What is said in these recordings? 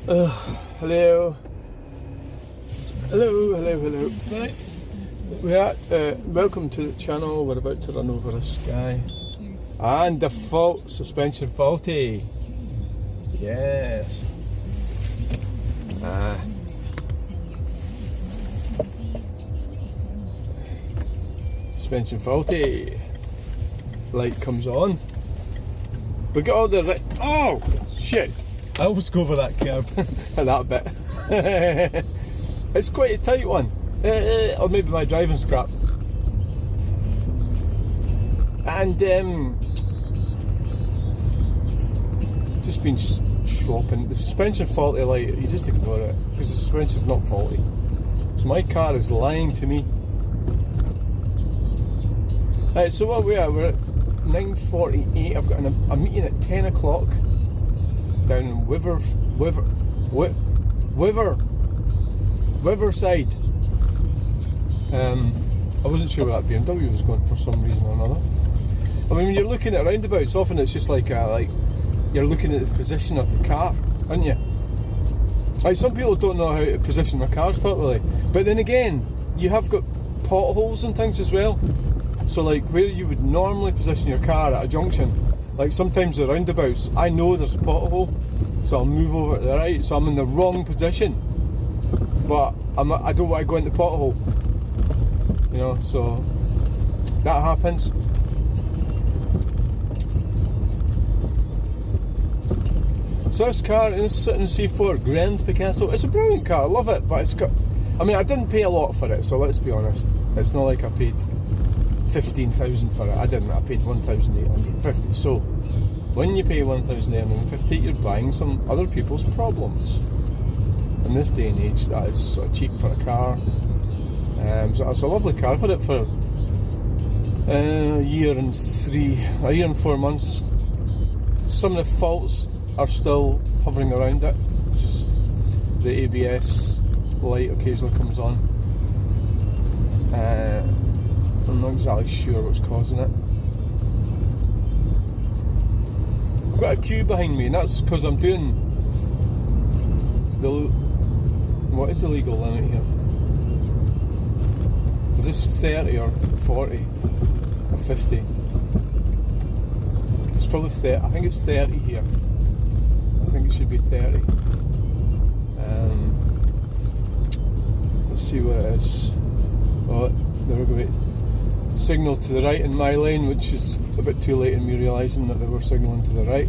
Hello. Right. Welcome to the channel. We're about to run over this guy. And default suspension faulty. Yes. Suspension faulty. Light comes on. We got all the oh shit! I almost go over that curb that bit. It's quite a tight one, or maybe my driving's crap. And just been shopping. The suspension faulty light, you just ignore it because the suspension's not faulty. So my car is lying to me. Right, so what we're at 9:48. I've got a meeting at 10 o'clock down in Riverside. I wasn't sure where that BMW was going for some reason or another. I mean, when you're looking at roundabouts, often it's just like you're looking at the position of the car, aren't you? Like, some people don't know how to position their cars properly, but then again, you have got potholes and things as well. So like where you would normally position your car at a junction, like sometimes the roundabouts, I know there's a pothole, so I'll move over to the right, so I'm in the wrong position, but I don't want to go into the pothole, you know, so that happens. So this car is sitting in C4 Grand Picasso. It's a brilliant car, I love it, but it's got, I mean, I didn't pay a lot for it, so let's be honest. It's not like I paid 15,000 for it. I didn't. I paid 1,850. So when you pay 1,850, you're buying some other people's problems. In this day and age, that is sort of cheap for a car. So it's a lovely car for it for a year and 4 months. Some of the faults are still hovering around it, which is the ABS light occasionally comes on. I'm not exactly sure what's causing it. I've got a queue behind me, and that's because I'm doing what is the legal limit here? Is this 30 or 40 or 50? It's probably 30. I think it's 30 here. I think it should be 30. Let's see what it is. Oh, there we go. Signal to the right in my lane, which is a bit too late in me realising that they were signalling to the right.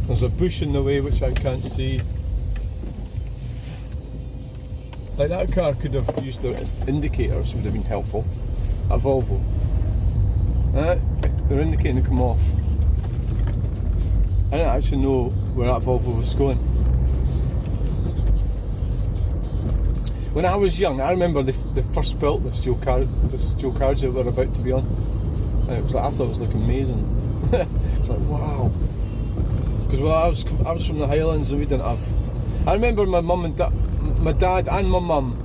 There's a bush in the way which I can't see. Like, that car could have used the indicators, would have been helpful. A Volvo. They're indicating to come off. I didn't actually know where that Volvo was going. When I was young, I remember they first built the steel carriage that we're about to be on, and it was like, I thought it was like amazing. It's like, wow. Because I was from the Highlands, and we didn't have. I remember my mum and my dad and my mum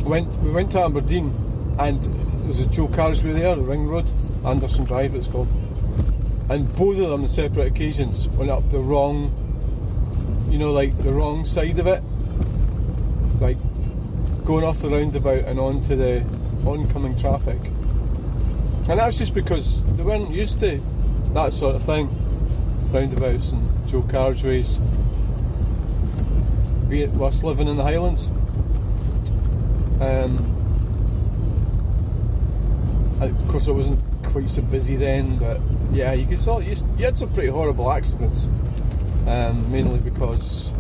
we went to Aberdeen, and there was a dual carriageway there, the Ring Road, Anderson Drive it's called, and both of them on separate occasions went up the wrong, like the wrong side of it, like going off the roundabout and onto the oncoming traffic. And that's just because they weren't used to that sort of thing, roundabouts and dual carriageways, be it us living in the Highlands. Of course it wasn't quite so busy then, but yeah, you had some pretty horrible accidents, mainly because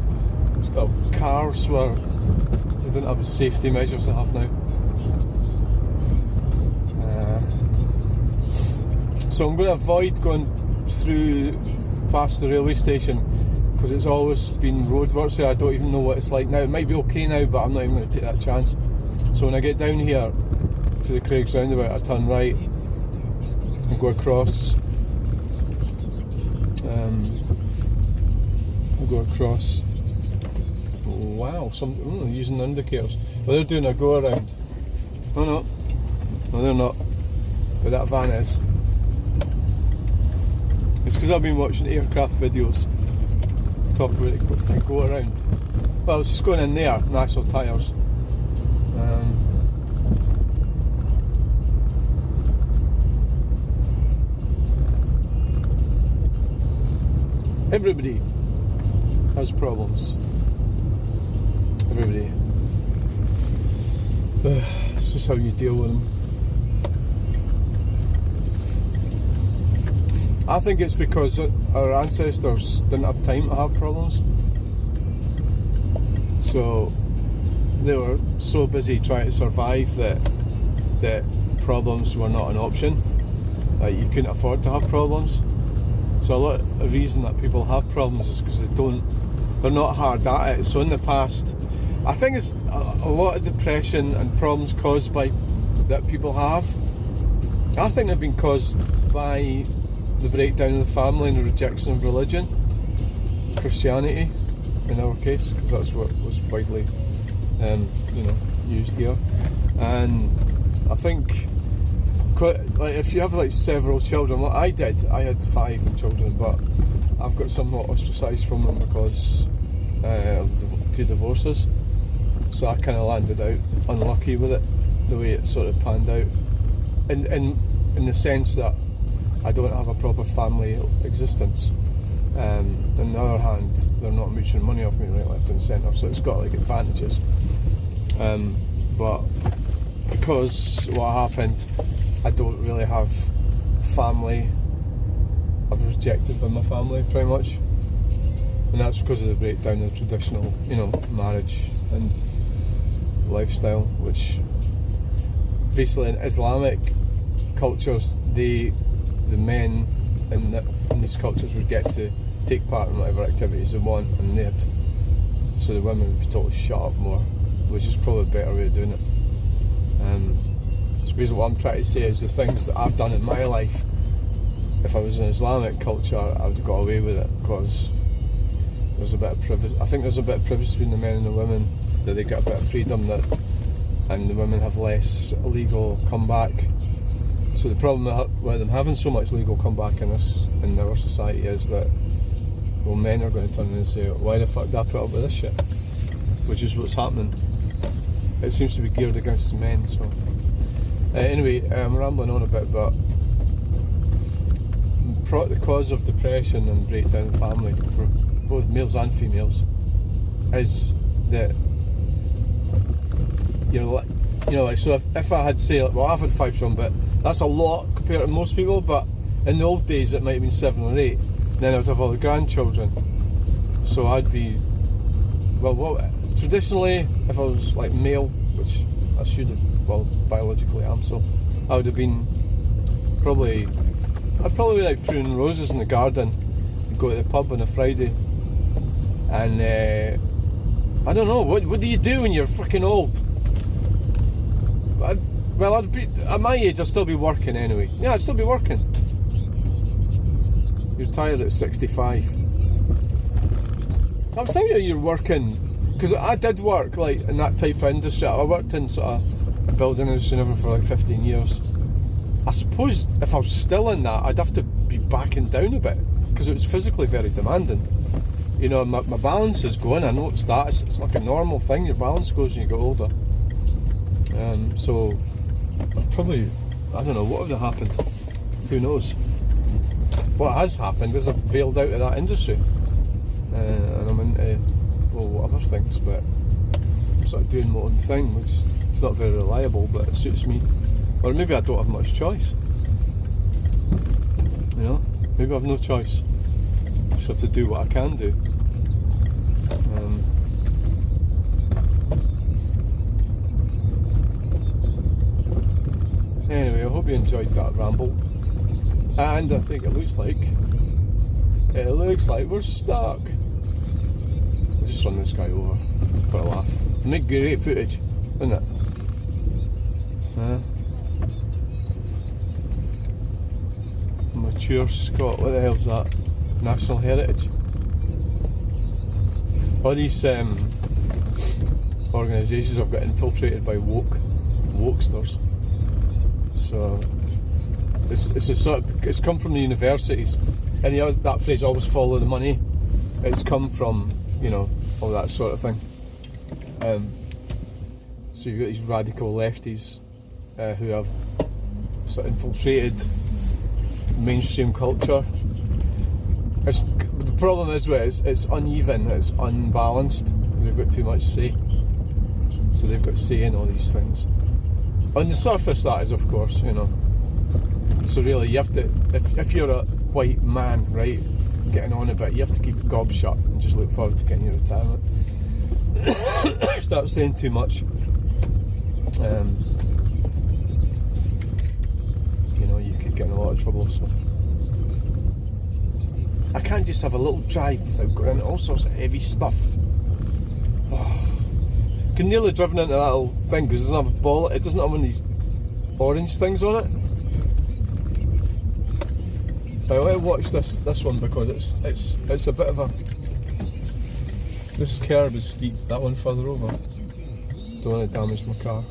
cars they didn't have the safety measures they have now. So I'm going to avoid going through past the railway station because it's always been roadworks there. I don't even know what it's like now. It might be okay now, but I'm not even going to take that chance. So when I get down here to the Craigs roundabout, I turn right and go across. Wow, using the indicators. Well, they're doing a go around. Oh no, they're not. But that van is. It's because I've been watching aircraft videos. top of it and go around. Well, I was just going in there, National Tyres. Everybody has problems. Everybody. It's just how you deal with them. I think it's because our ancestors didn't have time to have problems. So they were so busy trying to survive that problems were not an option. Like, you couldn't afford to have problems. So a lot of the reason that people have problems is because they're not hard at it. So in the past, I think it's a lot of depression and problems caused by that people have. I think they've been caused by the breakdown of the family and the rejection of religion, Christianity, in our case, because that's what was widely, used here. And I think, like, if you have like several children, like I did, I had 5 children, but I've got somewhat ostracised from them because of 2 divorces. So I kind of landed out unlucky with it, the way it sort of panned out, in the sense that I don't have a proper family existence. On the other hand, they're not mooching money off me right, left and centre, so it's got like advantages. But because what happened, I don't really have family. I was rejected by my family pretty much, and that's because of the breakdown of traditional, marriage and lifestyle, which basically in Islamic cultures, the men in these cultures would get to take part in whatever activities they want, and so the women would be told to shut up more, which is probably a better way of doing it. So basically what I'm trying to say is the things that I've done in my life, if I was in Islamic culture, I would have got away with it, because there's a bit of privacy. I think there's a bit of privacy between the men and the women, that they get a bit of freedom, and the women have less legal comeback. So the problem with them having so much legal comeback in our society is that, well, men are going to turn in and say, why the fuck did I put up with this shit? Which is what's happening. It seems to be geared against the men. So anyway, I'm rambling on a bit, but the cause of depression and breakdown in family for both males and females is that so if I had, say, I've had 5 children, but that's a lot compared to most people, but in the old days it might have been 7 or 8. Then I would have all the grandchildren. So I'd be, traditionally, if I was like male, which I should have, biologically am, so I would have been I'd probably be like pruning roses in the garden, go to the pub on a Friday, and I don't know, what do you do when you're fucking old? I'd be, at my age, I'd still be working anyway. Yeah, I'd still be working. You're retired at 65. I'm thinking you're working, because I did work like in that type of industry. I worked in sort of building industry and everything for like 15 years. I suppose if I was still in that, I'd have to be backing down a bit, because it was physically very demanding. My balance is going. I noticed that. It's like a normal thing. Your balance goes when you get older. So probably, I don't know, what would have happened? Who knows? What has happened is I've bailed out of that industry, and I'm into other things, but I'm sort of doing my own thing, which is not very reliable, but it suits me. Or maybe I don't have much choice. Maybe I have no choice. I just have to do what I can do. Anyway, I hope you enjoyed that ramble. And I think it looks like we're stuck. I'll just run this guy over for a laugh. Make great footage, isn't it? Mature Scott, what the hell's that? National Heritage. All these organisations have got infiltrated by wokesters. So it's come from the universities, and that phrase, always follow the money. it's come from, you know, all that sort of thing. So you've got these radical lefties who have sort of infiltrated mainstream culture. The problem is with it's uneven, it's unbalanced. They've got too much say, so they've got say in all these things. On the surface, that is, of course, you know. So really, you have to, if you're a white man, right, getting on a bit, you have to keep your gob shut and just look forward to getting your retirement. Start saying too much, you know, you could get in a lot of trouble. So I can't just have a little drive without going into all sorts of heavy stuff. Can nearly driven into that little thing because it doesn't have a ball. It doesn't have one of these orange things on it. But I watch this one because it's a bit of a. This curb is steep. That one further over. Don't want to damage my car.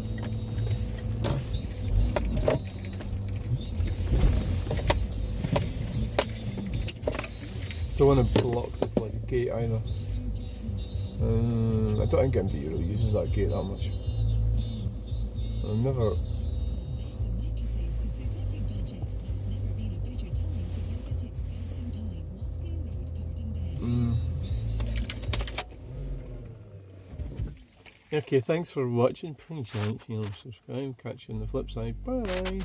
Don't want to block the bloody gate either. I don't think MD really uses that gate that much. I've never. Okay, thanks for watching. Please like, share, subscribe. Catch you on the flip side. Bye.